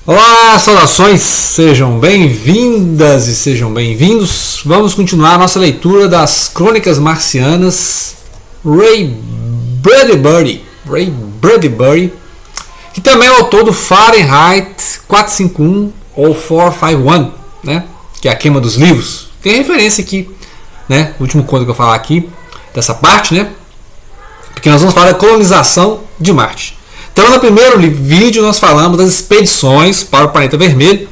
Olá, saudações, sejam bem-vindas e sejam bem-vindos. Vamos continuar a nossa leitura das Crônicas Marcianas. Ray Bradbury, que também é autor do Fahrenheit 451 ou 451, né? Que é a queima dos livros. Tem referência aqui, né? O último conto que eu falar aqui, dessa parte, né? Porque nós vamos falar da colonização de Marte. Então, no primeiro vídeo nós falamos das expedições para o planeta vermelho.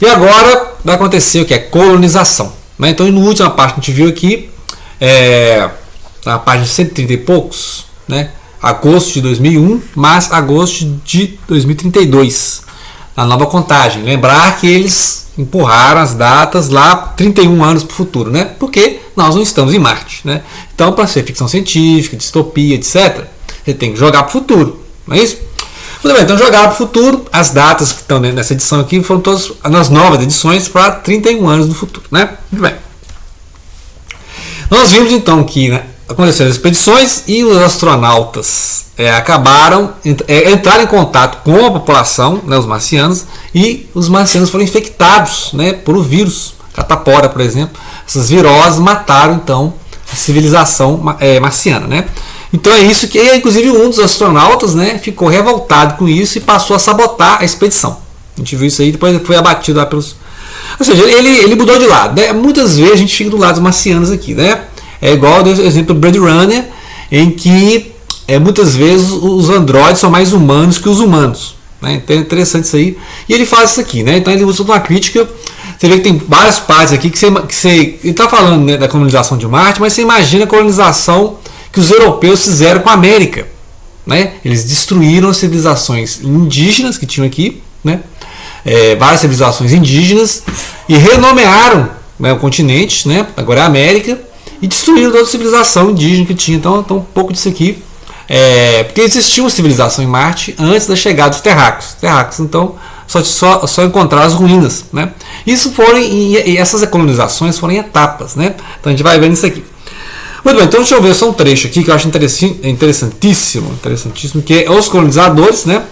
E agora vai acontecer o que é colonização, né? Então, na última parte que a gente viu aqui, na página 130 e poucos, né? Agosto de 2001, mas agosto de 2032, na nova contagem. Lembrar que eles empurraram as datas lá 31 anos para o futuro, né? Porque nós não estamos em Marte, né? Então, para ser ficção científica, distopia, etc., você tem que jogar para o futuro. Não é isso? Muito bem, então jogar para o futuro, as datas que estão nessa edição aqui foram todas nas novas edições para 31 anos no futuro, né? Muito bem. Nós vimos então que, né, aconteceram as expedições e os astronautas entraram em contato com a população, né, os marcianos, e os marcianos foram infectados, né, por o vírus, catapora, por exemplo. Essas viroses mataram então a civilização marciana, né? Então é isso que, inclusive, um dos astronautas, né, ficou revoltado com isso e passou a sabotar a expedição. A gente viu isso aí, depois foi abatido lá pelos... Ou seja, ele mudou de lado, né? Muitas vezes a gente fica do lado dos marcianos aqui, né? É igual o exemplo do Blade Runner, em que muitas vezes os androides são mais humanos que os humanos, né? Então é interessante isso aí. E ele faz isso aqui, né? Então ele usa uma crítica. Você vê que tem várias partes aqui que ele está falando, né, da colonização de Marte, mas você imagina a colonização que os europeus fizeram com a América, né? Eles destruíram as civilizações indígenas que tinham aqui, né? Várias civilizações indígenas, e renomearam, né, o continente, né? Agora é a América, e destruíram toda a civilização indígena que tinha. Então um pouco disso aqui, porque existia uma civilização em Marte antes da chegada dos terráqueos. Então só encontraram as ruínas, né? E essas colonizações foram em etapas, né? Então a gente vai vendo isso aqui. Muito bem, então deixa eu ver só um trecho aqui que eu acho interessantíssimo, que é os colonizadores, né?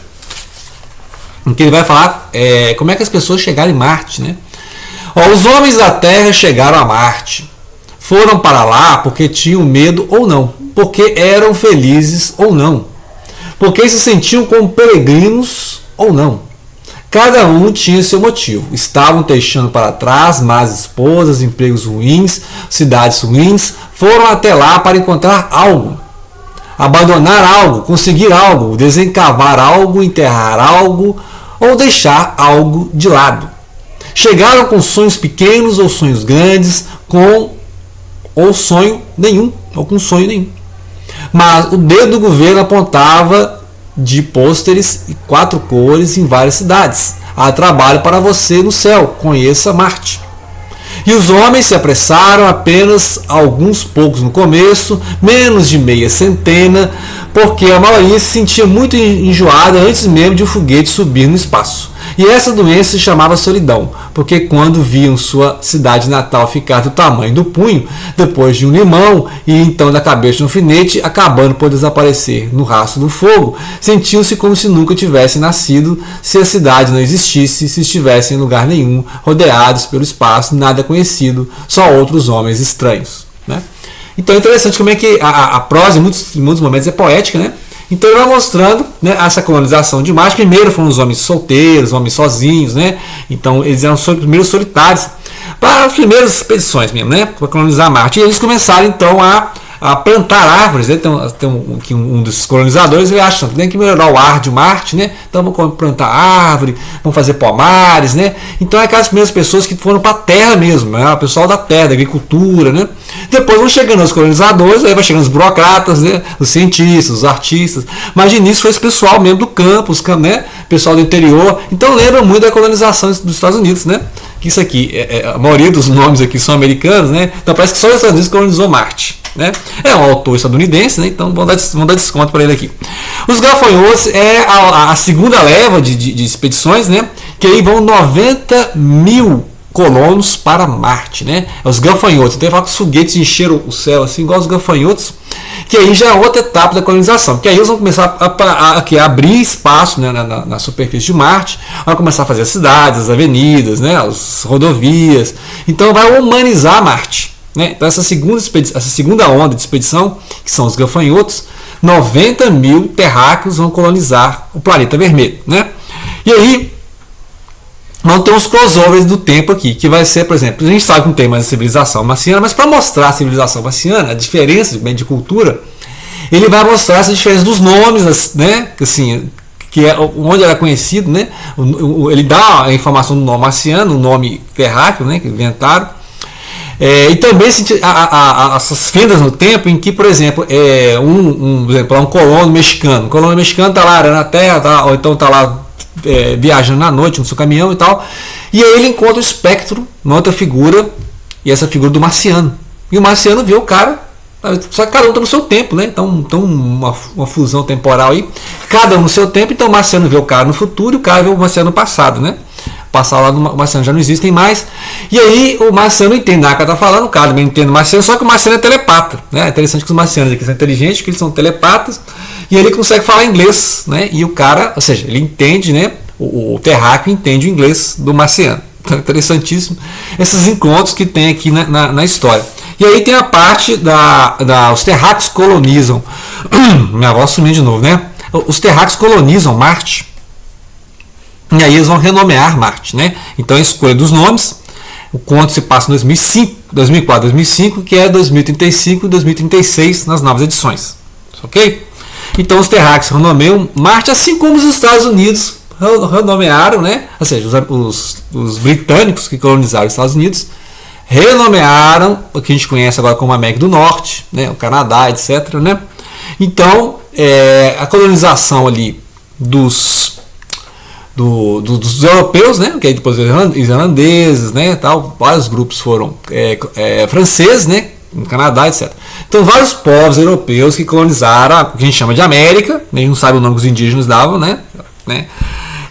Em que ele vai falar como é que as pessoas chegaram em Marte, né? Os homens da Terra chegaram a Marte. Foram para lá porque tinham medo ou não, porque eram felizes ou não, porque se sentiam como peregrinos ou não. Cada um tinha seu motivo. Estavam deixando para trás más esposas, empregos ruins, cidades ruins. Foram até lá para encontrar algo, abandonar algo, conseguir algo, desencavar algo, enterrar algo ou deixar algo de lado. Chegaram com sonhos pequenos ou sonhos grandes, com sonho nenhum. Mas o dedo do governo apontava de pôsteres e 4 cores em várias cidades. Há trabalho para você no céu, conheça Marte. E os homens se apressaram, apenas alguns poucos no começo, menos de meia centena, porque a maioria se sentia muito enjoada antes mesmo de um foguete subir no espaço. E essa doença se chamava solidão, porque quando viam sua cidade natal ficar do tamanho do punho, depois de um limão e então da cabeça de um alfinete, acabando por desaparecer no rastro do fogo, sentiam-se como se nunca tivessem nascido, se a cidade não existisse, se estivessem em lugar nenhum, rodeados pelo espaço, nada conhecido, só outros homens estranhos, né? Então é interessante como é que a prosa em muitos momentos é poética, né? Então ele vai mostrando, né, essa colonização de Marte. Primeiro foram os homens solteiros, homens sozinhos, né? Então eles eram primeiros solitários para as primeiras expedições mesmo, né? Para colonizar Marte. E eles começaram então a plantar árvores, né? Tem um dos colonizadores, ele acha que tem que melhorar o ar de Marte, né? Então vamos plantar árvore, vamos fazer pomares, né? Então é aquelas primeiras pessoas que foram para a terra mesmo, né? O pessoal da terra, da agricultura, né? Depois vão chegando os colonizadores, aí vai chegando os burocratas, né? Os cientistas, os artistas. Mas de início foi esse pessoal mesmo do campo, né? Pessoal do interior. Então lembra muito da colonização dos Estados Unidos, né? Que isso aqui, a maioria dos nomes aqui são americanos, né? Então parece que só os Estados Unidos colonizou Marte, né? É um autor estadunidense, né? Então vamos dar desconto para ele aqui. Os gafanhotos a segunda leva de expedições, né? Que aí vão 90 mil colonos para Marte, né? Os gafanhotos. Então ele fala que os foguetes encheram o céu assim, igual os gafanhotos, que aí já é outra etapa da colonização, porque aí eles vão começar a abrir espaço, né, na superfície de Marte, vão começar a fazer as cidades, as avenidas, né, as rodovias, então vai humanizar Marte, né? Então essa segunda onda de expedição, que são os gafanhotos, 90 mil terráqueos vão colonizar o planeta vermelho, né? E aí vamos ter uns crossovers do tempo aqui, que vai ser, por exemplo, a gente sabe que não tem mais a civilização marciana, mas para mostrar a civilização marciana, a diferença de cultura, ele vai mostrar essa diferença dos nomes, né? Assim, que é onde era conhecido, né? Ele dá a informação do nome marciano, o nome terráqueo, né? Que inventaram. E também essas fendas no tempo em que, por exemplo, um colono mexicano. O colono mexicano está lá na Terra, ou então está lá viajando na noite no seu caminhão e tal, e aí ele encontra o espectro, uma outra figura, e essa figura do marciano. E o marciano vê o cara, só que cada um está no seu tempo, né? Então uma fusão temporal aí, cada um no seu tempo. Então o marciano vê o cara no futuro e o cara vê o marciano no passado, né? O passado lá do marciano já não existem mais. E aí o marciano entende nada que ela está falando, o cara também entende o marciano, só que o marciano é telepata, né? É interessante que os marcianos aqui são inteligentes, que eles são telepatas, e ele consegue falar inglês, né? E o cara, ou seja, ele entende, né? O terráqueo entende o inglês do marciano. Então é interessantíssimo esses encontros que tem aqui na história. E aí tem a parte os terráqueos colonizam. Minha voz sumiu de novo, né? Os terráqueos colonizam Marte. E aí eles vão renomear Marte, né? Então a escolha dos nomes, o conto se passa em 2004, 2005, que é 2035 e 2036 nas novas edições. Ok? Então os terráqueos renomeiam Marte, assim como os Estados Unidos renomearam, né? Ou seja, os britânicos que colonizaram os Estados Unidos renomearam o que a gente conhece agora como América do Norte, né? O Canadá, etc. Né? Então a colonização ali dos europeus, né? Que aí depois os irlandeses, né? Tal, vários grupos foram franceses, né? No Canadá, etc. Então vários povos europeus que colonizaram o que a gente chama de América, a gente não sabe o nome que os indígenas davam, né?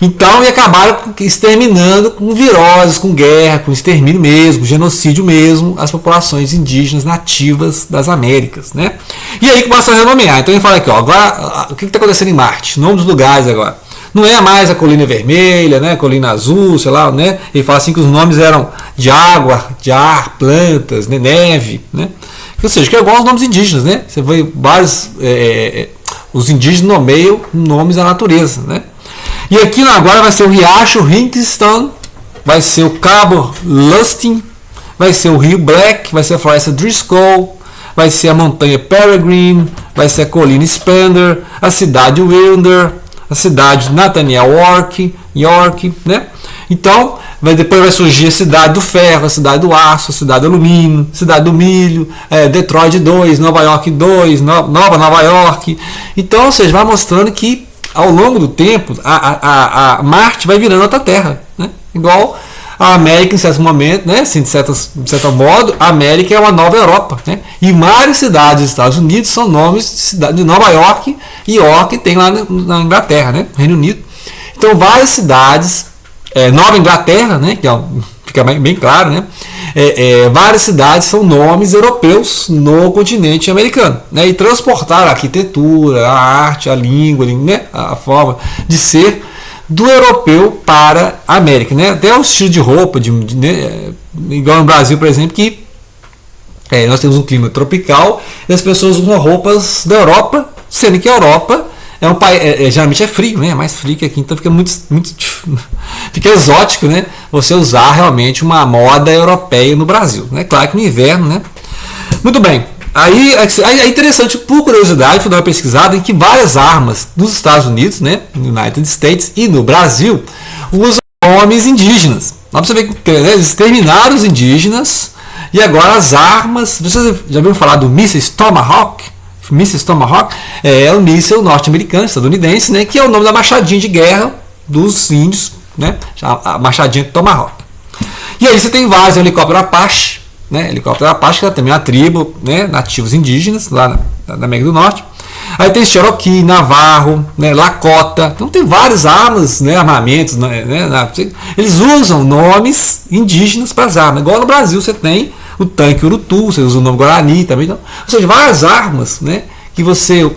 Então, e acabaram exterminando com viroses, com guerra, com extermínio mesmo, genocídio mesmo, as populações indígenas nativas das Américas, né? E aí começa a renomear. Então ele fala aqui, ó, agora, o que está acontecendo em Marte? Nome dos lugares agora. Não é mais a colina vermelha, né? Colina azul, sei lá, né? Ele fala assim que os nomes eram de água, de ar, plantas, né? Neve, né? Ou seja, que é igual aos nomes indígenas, né? Você vê vários, os indígenas nomeiam nomes da natureza, né? E aqui agora vai ser o Riacho Hinkstone, vai ser o Cabo Lustin, vai ser o Rio Black, vai ser a Floresta Driscoll, vai ser a Montanha Peregrine, vai ser a Colina Spender, a cidade Wilder, a cidade Nathaniel York, né? Então, depois vai surgir a cidade do ferro, a cidade do aço, a cidade do alumínio, a cidade do milho, Detroit 2, Nova York 2, Nova York. Então, ou seja, vai mostrando que ao longo do tempo a Marte vai virando outra terra, né? Igual a América em certo momento, né? Assim, de certo modo, a América é uma nova Europa, né? E várias cidades dos Estados Unidos são nomes de cidade de Nova York, e York tem lá na Inglaterra, né? Reino Unido. Então várias cidades, Nova Inglaterra, né? Que fica bem claro, né? Várias cidades são nomes europeus no continente americano, né? E transportaram a arquitetura, a arte, a língua, né? A forma de ser do europeu para a América, né? Até o estilo de roupa, né? Igual no Brasil, por exemplo, que nós temos um clima tropical e as pessoas usam roupas da Europa, sendo que a Europa é um país, geralmente é frio, né? É mais frio que aqui, então fica muito fica exótico, né? Você usar realmente uma moda europeia no Brasil, né? Claro que no inverno, né? Muito bem. Aí é interessante, por curiosidade, fui dar uma pesquisada em que várias armas dos Estados Unidos, né? United States e no Brasil usam nomes indígenas. Dá pra você ver que eles exterminaram os indígenas e agora as armas. Vocês já ouviram falar do míssil Tomahawk? Míssil Tomahawk é o míssil norte-americano, estadunidense, né, que é o nome da machadinha de guerra dos índios, né, a machadinha Tomahawk. E aí você tem vários helicópteros Apache, né, helicóptero Apache, que é também uma tribo, né, nativos indígenas lá na América do Norte. Aí tem Cherokee, Navarro, né, Lakota. Então tem várias armas, né, armamentos. Né, eles usam nomes indígenas para as armas. Igual no Brasil você tem o tanque Urutu, você usa o nome Guarani também. Então, ou seja, várias armas, né, que você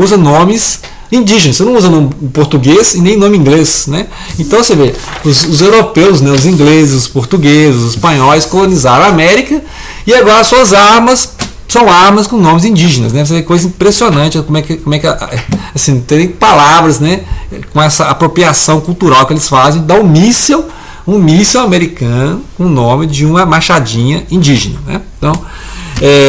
usa nomes indígenas. Você não usa nome português e nem nome inglês. Né? Então você vê, os europeus, né, os ingleses, os portugueses, os espanhóis colonizaram a América e agora as suas armas são armas com nomes indígenas, né? Você vê coisa impressionante, como é que assim, tem palavras, né? Com essa apropriação cultural que eles fazem, dá um míssil americano com o nome de uma machadinha indígena, né? Então,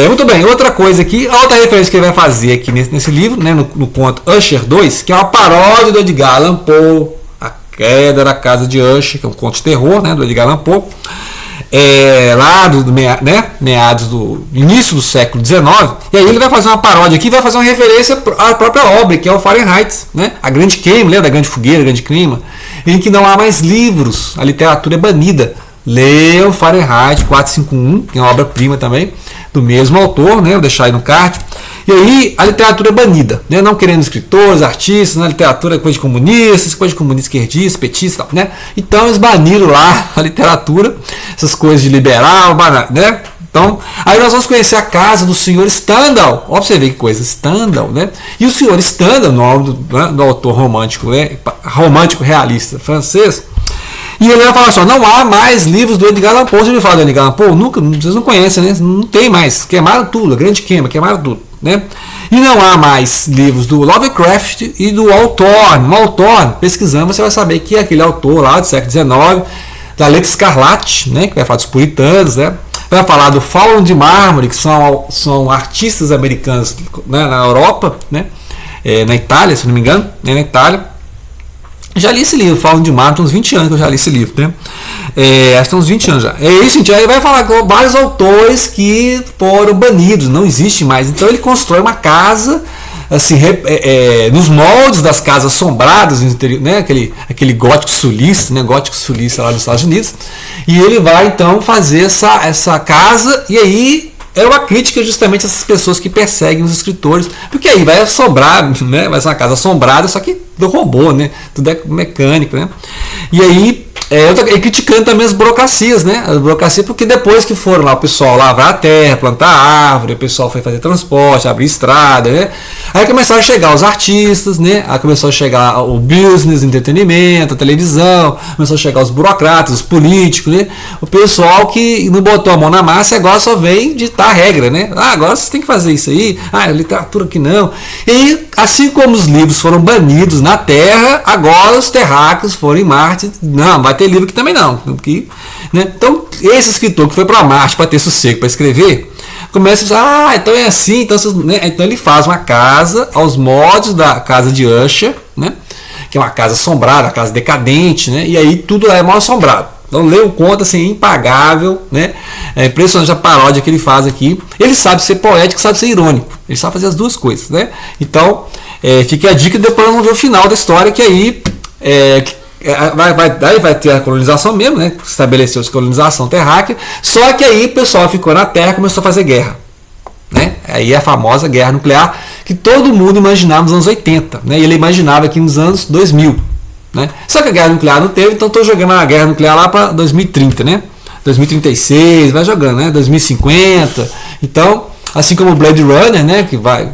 muito bem, outra coisa aqui, a outra referência que ele vai fazer aqui nesse livro, né? No conto Usher 2, que é uma paródia do Edgar Allan Poe, A Queda da Casa de Usher, que é um conto de terror, né? Do Edgar Allan Poe. Lá meados do início do século XIX, e aí ele vai fazer uma paródia aqui, vai fazer uma referência à própria obra, que é o Fahrenheit, né? A Grande Queima, lembra da Grande Fogueira, a Grande Clima, em que não há mais livros, a literatura é banida. Leiam Fahrenheit 451, que é uma obra-prima também, do mesmo autor, né? Vou deixar aí no card. E aí a literatura é banida, né? Não querendo escritores, artistas, né? A literatura é coisa de comunistas, esquerdistas, petistas, né? Então eles baniram lá a literatura, essas coisas de liberal, né? Então, aí nós vamos conhecer a casa do senhor Stendhal. Ó, pra você ver que coisa, Stendhal, né? E o senhor Stendhal, nome do autor romântico, né? Romântico realista francês. E ele vai falar assim, não há mais livros do Edgar Allan Poe. Você me fala do Edgar Allan Poe? Nunca, vocês não conhecem, né? Não tem mais. Queimaram tudo, a Grande Queima, queimaram tudo, né? E não há mais livros do Lovecraft e do Hawthorne. O Hawthorne, pesquisando, você vai saber que é aquele autor lá do século XIX, da Letra Escarlate, né? Que vai falar dos puritanos, né? Vai falar do Fauno de Mármore, que são artistas americanos, né? Na Europa, né? Na Itália, se não me engano, né? Na Itália. Já li esse livro, Fauno de Mármore, tem uns 20 anos que eu já li esse livro, né? Acho que tem uns 20 anos já. É isso, gente. Aí vai falar com vários autores que foram banidos, não existe mais. Então ele constrói uma casa, assim, nos moldes das casas assombradas, né? Aquele gótico sulista, né? Gótico sulista lá dos Estados Unidos. E ele vai então fazer essa casa, e aí é uma crítica justamente a essas pessoas que perseguem os escritores, porque aí vai assombrar, né? Vai ser uma casa assombrada, só que do robô, né? Tudo é mecânico, né? E aí criticando também as burocracias, né? As burocracias, porque depois que foram lá o pessoal lavrar a terra, plantar árvore, o pessoal foi fazer transporte, abrir estrada, né? Aí começaram a chegar os artistas, né? Aí começou a chegar o business, entretenimento, a televisão, começou a chegar os burocratas, os políticos, né? O pessoal que não botou a mão na massa e agora só vem ditar a regra, né? Agora você tem que fazer isso aí, literatura que não. E aí, assim como os livros foram banidos na Terra, agora os terráqueos foram em Marte, não, vai ter livro aqui também não. Né? Então, esse escritor que foi para Marte para ter sossego para escrever, começa a dizer, então é assim, então ele faz uma casa aos moldes da casa de Usher, né? Que é uma casa assombrada, uma casa decadente, né? E aí tudo é mal assombrado. Então lê um conto assim, impagável, né? É impressionante a paródia que ele faz aqui. Ele sabe ser poético, sabe ser irônico. Ele sabe fazer as duas coisas, né? Então, fica a dica, depois vamos ver o final da história, que aí vai ter a colonização mesmo, né? Estabeleceu-se a colonização terráquea, só que aí o pessoal ficou na Terra e começou a fazer guerra, né? Aí a famosa guerra nuclear que todo mundo imaginava nos anos 80, né? E ele imaginava aqui nos anos 2000, né? Só que a guerra nuclear não teve, então estou jogando a guerra nuclear lá para 2030, né? 2036, vai jogando, né? 2050. Então, assim como o Blade Runner, né? Que vai,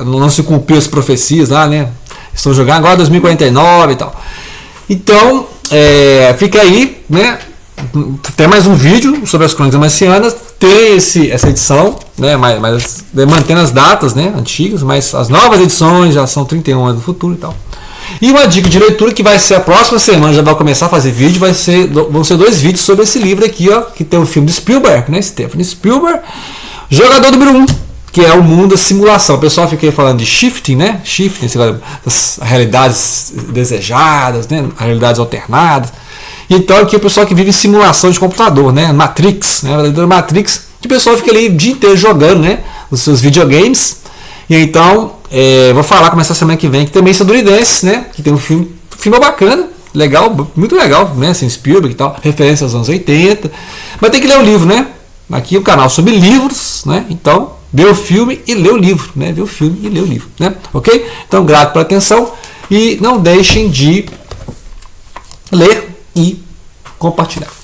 não se cumpriu as profecias lá, né? Estão jogando agora 2049 e tal. Então, fica aí, né? Tem mais um vídeo sobre as crônicas marcianas. Tem essa edição, né? Mas mantendo as datas, né? Antigas, mas as novas edições já são 31 anos no futuro e tal. E uma dica de leitura que vai ser a próxima semana, já vai começar a fazer vídeo, vão ser 2 vídeos sobre esse livro aqui, ó, que tem o filme de Spielberg, né? Steven Spielberg, Jogador número 1, que é o mundo da simulação. O pessoal fica aí falando de shifting, né? Shifting, das realidades desejadas, né? Realidades alternadas. Então aqui o pessoal que vive simulação de computador, né? Matrix, né? Matrix, que o pessoal fica ali o dia inteiro jogando, né? Os seus videogames. E então, vou falar, começar a semana que vem, que também estadunidense, né? Que tem um filme bacana, legal, muito legal, né? Assim, Spielberg e tal, referência aos anos 80. Mas tem que ler o livro, né? Aqui o canal sobre livros, né? Então, ver o filme e ler o livro, né? Ver o filme e ler o livro, né? Ok? Então, grato pela atenção e não deixem de ler e compartilhar.